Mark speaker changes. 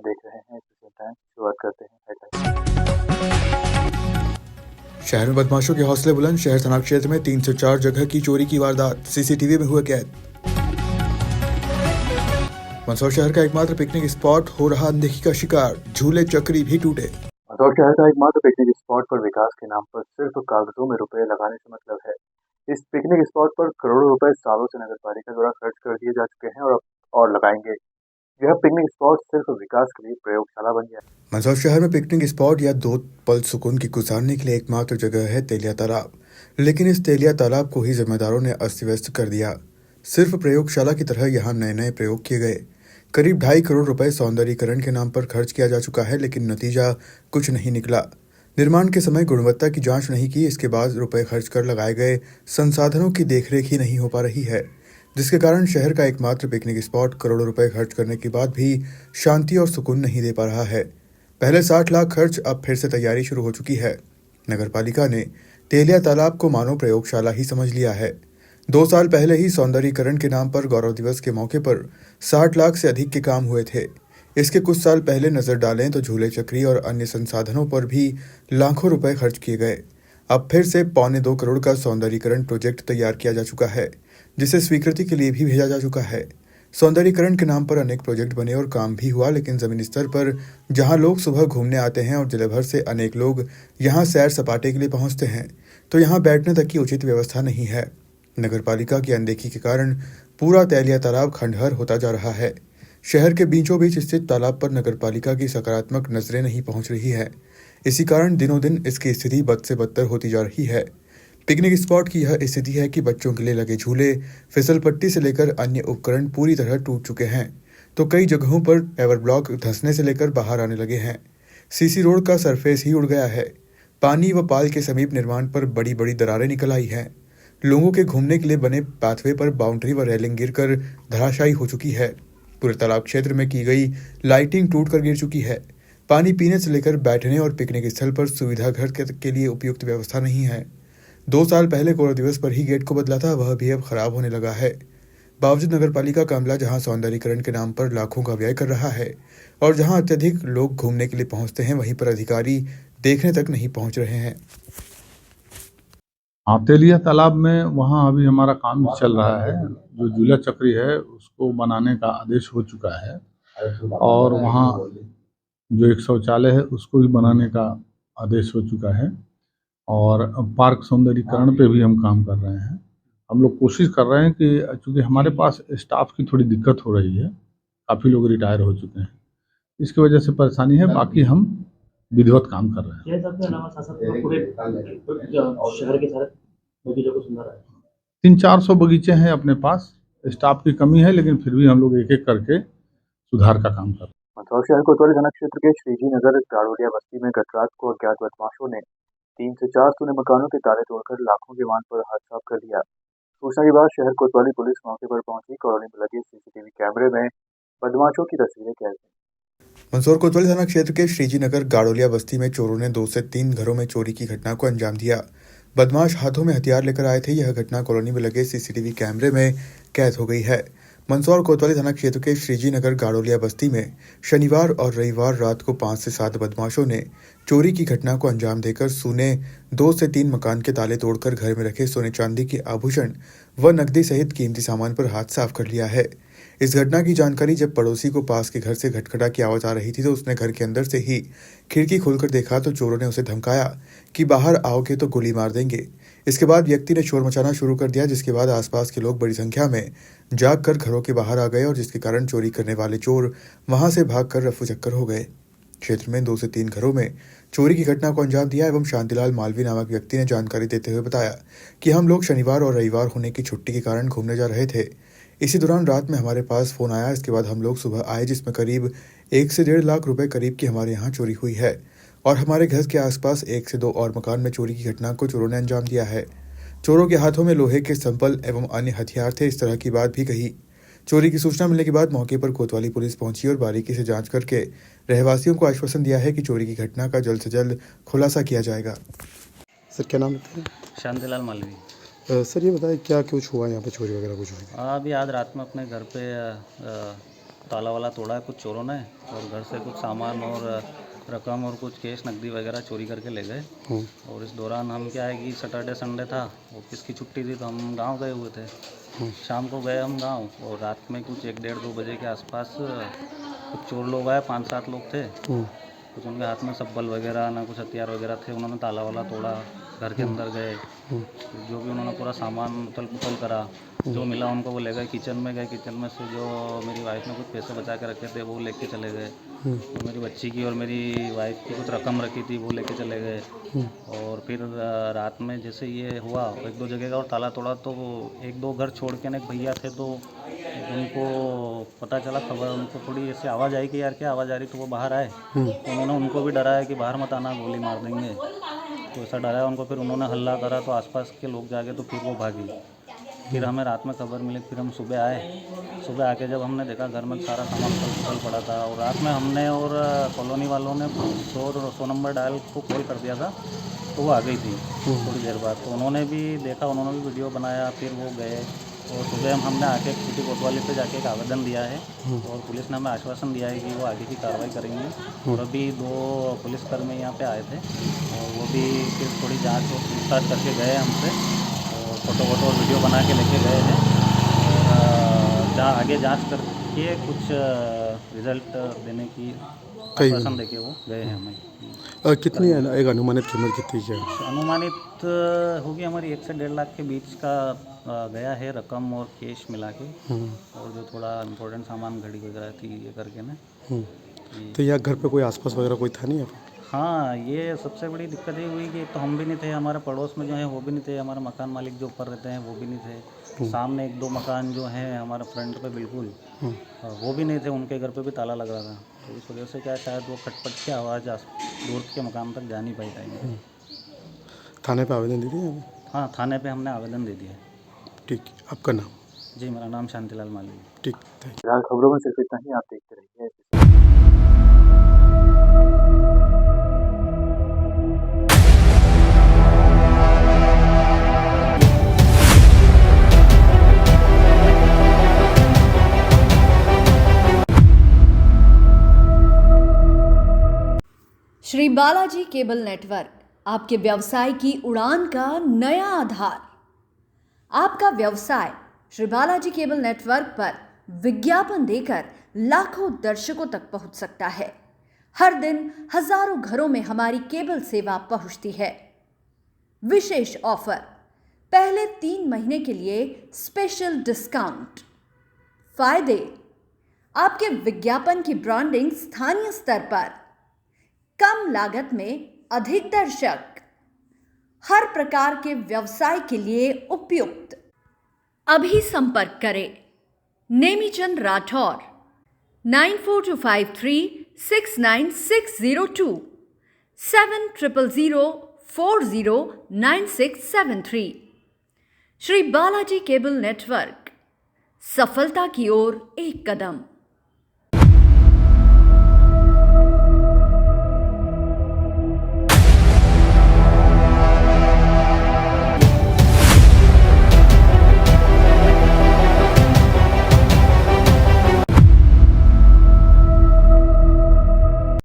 Speaker 1: देख रहे हैं एसबीसी टाइम्स। शुरुआत करते हैं हेडलाइन।
Speaker 2: शहर में बदमाशों के हौसले बुलंद। शहर थाना क्षेत्र में 3 से 4 जगह की चोरी की वारदात सीसीटीवी में हुए कैद। मंदसौर शहर का एकमात्र पिकनिक स्पॉट हो रहा अनदेखी का शिकार। झूले चक्री भी टूटे।
Speaker 1: मंदसौर शहर का एकमात्र पिकनिक स्पॉट पर विकास के नाम पर सिर्फ कागजों में रुपए लगाने से मतलब है। इस पिकनिक स्पॉट पर करोड़ों रुपए सालों से नगर पालिका द्वारा खर्च कर दिए जा चुके हैं और लगाएंगे। यह पिकनिक स्पॉट सिर्फ विकास के लिए प्रयोगशाला बन गया।
Speaker 2: मंदसौर शहर में पिकनिक स्पॉट या दो पल सुकून की गुजारने के लिए एकमात्र जगह है तेलिया तालाब, लेकिन इस तेलिया तालाब को ही जिम्मेदारों ने अस्त व्यस्त कर दिया। सिर्फ प्रयोगशाला की तरह यहाँ नए नए प्रयोग किए गए। करीब 2.5 करोड़ रुपए सौंदर्यीकरण के नाम पर खर्च किया जा चुका है, लेकिन नतीजा कुछ नहीं निकला। निर्माण के समय गुणवत्ता की जांच नहीं की, इसके बाद रुपए खर्च कर लगाए गए संसाधनों की देखरेख ही नहीं हो पा रही है, जिसके कारण शहर का एकमात्र पिकनिक स्पॉट करोड़ों रुपए खर्च करने के बाद भी शांति और सुकून नहीं दे पा रहा है। पहले 60 लाख खर्च, अब फिर से तैयारी शुरू हो चुकी है। नगर पालिका ने तेलिया तालाब को मानो प्रयोगशाला ही समझ लिया है। 2 साल पहले ही सौंदर्यीकरण के नाम पर गौरव दिवस के मौके पर 60 लाख से अधिक के काम हुए थे। इसके कुछ साल पहले नजर डालें तो झूले चक्री और अन्य संसाधनों पर भी लाखों रुपए खर्च किए गए। अब फिर से 1.25 करोड़ का सौंदर्यीकरण प्रोजेक्ट तैयार किया जा चुका है, जिसे स्वीकृति के लिए भी भेजा जा चुका है। सौंदर्यीकरण के नाम पर अनेक प्रोजेक्ट बने और काम भी हुआ, लेकिन जमीनी स्तर पर जहां लोग सुबह घूमने आते हैं और जिले भर से अनेक लोग यहां सैर सपाटे के लिए पहुंचते हैं, तो यहां बैठने तक की उचित व्यवस्था नहीं है। नगर पालिका की अनदेखी के कारण पूरा तेलिया तालाब खंडहर होता जा रहा है। शहर के बीचों बीच स्थित तालाब पर नगर पालिका की सकारात्मक नजरें नहीं पहुंच रही है। इसी कारण दिनों दिन इसकी स्थिति बद से बदतर होती जा रही है। पिकनिक स्पॉट की यह स्थिति है कि बच्चों के लिए लगे झूले, फिसल पट्टी से लेकर अन्य उपकरण पूरी तरह टूट चुके हैं, तो कई जगहों पर एवर ब्लॉक धंसने से लेकर बाहर आने लगे हैं। सीसी रोड का सरफेस ही उड़ गया है। पानी व पाल के समीप निर्माण पर बड़ी बड़ी दरारें निकल आई हैं। लोगों के घूमने के लिए बने पाथवे पर बाउंड्री व रेलिंग गिरकर धराशायी हो चुकी है। पूरे तालाब क्षेत्र में की गई लाइटिंग टूटकर गिर चुकी है। पानी पीने से लेकर बैठने और पिकनिक स्थल पर सुविधा घर के लिए उपयुक्त व्यवस्था नहीं है। 2 साल पहले गौरव दिवस पर ही गेट को बदला था, वह भी अब खराब होने लगा है। बावजूद नगर पालिका का अमला जहां सौंदर्यीकरण के नाम पर लाखों का व्यय कर रहा है और जहां अत्यधिक लोग घूमने के लिए पहुंचते हैं, वहीं पर अधिकारी देखने तक नहीं पहुंच रहे हैं।
Speaker 3: तेलिया तालाब में वहाँ अभी हमारा काम चल रहा है। जो झूला चक्री है उसको बनाने का आदेश हो चुका है और वहाँ जो एक शौचालय है उसको भी बनाने का आदेश हो चुका है और पार्क सौंदर्यीकरण पे भी हम काम कर रहे हैं। हम लोग कोशिश कर रहे हैं कि चूँकि हमारे पास स्टाफ की थोड़ी दिक्कत हो रही है, काफ़ी लोग रिटायर हो चुके हैं, इसकी वजह से परेशानी है। बाकी हम विधिवत काम कर रहे हैं।
Speaker 4: शहर के सारे बगीचों को सुधारा है।
Speaker 3: 300-400 बगीचे हैं अपने पास। स्टाफ की कमी है, लेकिन फिर भी हम लोग एक एक करके सुधार का काम कर रहे हैं।
Speaker 1: मंदसौर शहर कोतवाली थाना क्षेत्र के श्रीजी नगर गाड़ोलिया बस्ती में गत रात को अज्ञात बदमाशों ने 3 से 4 सूने मकानों के ताले तोड़कर लाखों के वाहन पर हाथ साफ कर दिया। सूचना के बाद शहर कोतवाली पुलिस मौके पर पहुंची। कॉलोनी में लगे सीसीटीवी कैमरे में बदमाशों की तस्वीरें कैद हैं।
Speaker 2: मंदसौर कोतवाली थाना क्षेत्र के श्रीजी नगर गाड़ोलिया बस्ती में चोरों ने 2 से 3 घरों में चोरी की घटना को अंजाम दिया। बदमाश हाथों में हथियार लेकर आए थे। यह घटना कॉलोनी में लगे सीसीटीवी कैमरे में कैद हो गई है। मंदसौर कोतवाली थाना क्षेत्र के श्रीजी नगर गाड़ोलिया बस्ती में शनिवार और रविवार रात को 5 से 7 बदमाशों ने चोरी की घटना को अंजाम देकर सूने 2 से 3 मकान के ताले तोड़कर घर में रखे सोने चांदी के आभूषण व नकदी सहित कीमती सामान पर हाथ साफ कर लिया है। इस घटना की जानकारी जब पड़ोसी को पास के घर से खटखटा की आवाज आ रही थी, तो उसने घर के अंदर से ही खिड़की खोलकर देखा तो चोरों ने उसे धमकाया कि बाहर आओगे तो गोली मार देंगे। इसके बाद व्यक्ति ने शोर मचाना शुरू कर दिया, जिसके बाद आसपास के लोग बड़ी संख्या में जाग कर घरों के बाहर आ गए और जिसके कारण चोरी करने वाले चोर वहां से भागकर रफू चक्कर हो गए। क्षेत्र में 2 से 3 घरों में चोरी की घटना को अंजाम दिया एवं शांतिलाल मालवी नामक व्यक्ति ने जानकारी देते हुए बताया कि हम लोग शनिवार और रविवार होने की छुट्टी के कारण घूमने जा रहे थे। इसी दौरान रात में हमारे पास फोन आया। इसके बाद हम लोग सुबह आए, जिसमें करीब 1 से 1.5 लाख रुपए करीब की हमारे यहाँ चोरी हुई है और हमारे घर के आसपास 1 से 2 और मकान में चोरी की घटना को चोरों ने अंजाम दिया है। चोरों के हाथों में लोहे के संपल एवं अन्य हथियार थे, इस तरह की बात भी कही। चोरी की सूचना मिलने के बाद मौके पर कोतवाली पुलिस पहुंची और बारीकी से जांच करके रहवासियों को आश्वासन दिया है कि चोरी की घटना का जल्द से जल्द खुलासा किया जाएगा।
Speaker 5: सर क्या नाम है?
Speaker 4: शांतिलाल मालवी।
Speaker 5: सर ये बताएं क्या कुछ हुआ यहाँ पे, चोरी वगैरह कुछ हुई?
Speaker 4: अभी आज रात में अपने घर पे ताला वाला तोड़ा है कुछ चोरों ने और घर से कुछ सामान और रकम और कुछ कैश नकदी वगैरह चोरी करके ले गए। और इस दौरान हम क्या है कि सैटरडे संडे था, ऑफिस की छुट्टी थी, तो हम गांव गए हुए थे। शाम को गए हम गांव और रात में कुछ 1-1:30-2 बजे के आसपास कुछ चोर लोग आए, 5-7 लोग थे। कुछ उनके हाथ में सब्बल वगैरह ना कुछ हथियार वगैरह थे। उन्होंने ताला वाला तोड़ा, घर के अंदर गए, जो भी उन्होंने पूरा सामान उथल पुथल करा। जो मिला उनको वो ले गए, किचन में गए, किचन में से जो मेरी वाइफ ने कुछ पैसे बचा के रखे थे वो लेके चले गए। और मेरी बच्ची की और मेरी वाइफ की कुछ रकम रखी थी वो लेके चले गए। और फिर रात में जैसे ये हुआ 1-2 जगह का और ताला तोड़ा, तो 1-2 घर छोड़ के ना एक भैया थे, तो उनको पता चला, खबर उनको थोड़ी ऐसी आवाज़ आई कि यार क्या आवाज़ आ रही, तो वो बाहर आए। तो उन्होंने उनको भी डराया कि बाहर मत आना, गोली मार देंगे। तो ऐसा डराया उनको, फिर उन्होंने हल्ला करा तो आसपास के लोग जाके तो फिर वो भागी। फिर हमें रात में खबर मिली, फिर हम सुबह आए। सुबह आके जब हमने देखा घर में सारा सामान उथल पड़ा था। और रात में हमने और कॉलोनी वालों ने 100 नंबर डायल को कॉल कर दिया था, तो वो आ गई थी थोड़ी देर बाद। तो उन्होंने भी देखा, उन्होंने भी वीडियो बनाया, फिर वो गए। और सुबह हमने आके सिटी कोतवाली पे जाके एक आवेदन दिया है और पुलिस ने हमें आश्वासन दिया है कि वो आगे की कार्रवाई करेंगे। और अभी 2 पुलिसकर्मी यहाँ पे आए थे और वो भी फिर थोड़ी जांच और पूछताछ करके गए हमसे और फोटो और वीडियो बना के लेके गए हैं। और जहाँ आगे जांच करके कुछ रिजल्ट देने की आश्वासन देके वो गए हैं हमें।
Speaker 5: कितनी एक अनुमानित कीमत कितनी है?
Speaker 4: अनुमानित होगी हमारी 1 से 1.5 लाख के बीच का गया है, रकम और कैश मिला के। और जो थोड़ा इम्पोर्टेंट सामान घड़ी वगैरह थी ये करके ना।
Speaker 5: तो यहाँ घर पे कोई आसपास वगैरह कोई था नहीं अब?
Speaker 4: हाँ, ये सबसे बड़ी दिक्कत ये हुई कि तो हम भी नहीं थे, हमारे पड़ोस में जो है वो भी नहीं थे, हमारे मकान मालिक जो ऊपर रहते हैं वो भी नहीं थे। सामने 1-2 मकान जो हैं हमारे फ्रंट पे बिल्कुल, वो भी नहीं थे, उनके घर पे भी ताला लग रहा था। तो इस वजह से क्या शायद वो खटपट की आवाज़ दूर के मकान तक जा नहीं पाई टाइम।
Speaker 5: थाने पे आवेदन दे दिया आपने?
Speaker 4: हाँ, थाने पे हमने आवेदन दे दिया है।
Speaker 5: ठीक, आपका नाम?
Speaker 4: जी, मेरा नाम शांतिलाल मालवी है।
Speaker 5: ठीक, थैंक यू।
Speaker 1: फिलहाल खबरों में सिर्फ इतना ही, आप देखते रहिए।
Speaker 6: श्री बालाजी केबल नेटवर्क, आपके व्यवसाय की उड़ान का नया आधार। आपका व्यवसाय श्री बालाजी केबल नेटवर्क पर विज्ञापन देकर लाखों दर्शकों तक पहुंच सकता है। हर दिन हजारों घरों में हमारी केबल सेवा पहुंचती है। विशेष ऑफर, पहले 3 महीने के लिए स्पेशल डिस्काउंट। फायदे, आपके विज्ञापन की ब्रांडिंग स्थानीय स्तर पर, कम लागत में अधिक दर्शक, हर प्रकार के व्यवसाय के लिए उपयुक्त। अभी संपर्क करें नेमीचंद राठौर 9425369602 7000409673। श्री बालाजी केबल नेटवर्क, सफलता की ओर एक कदम।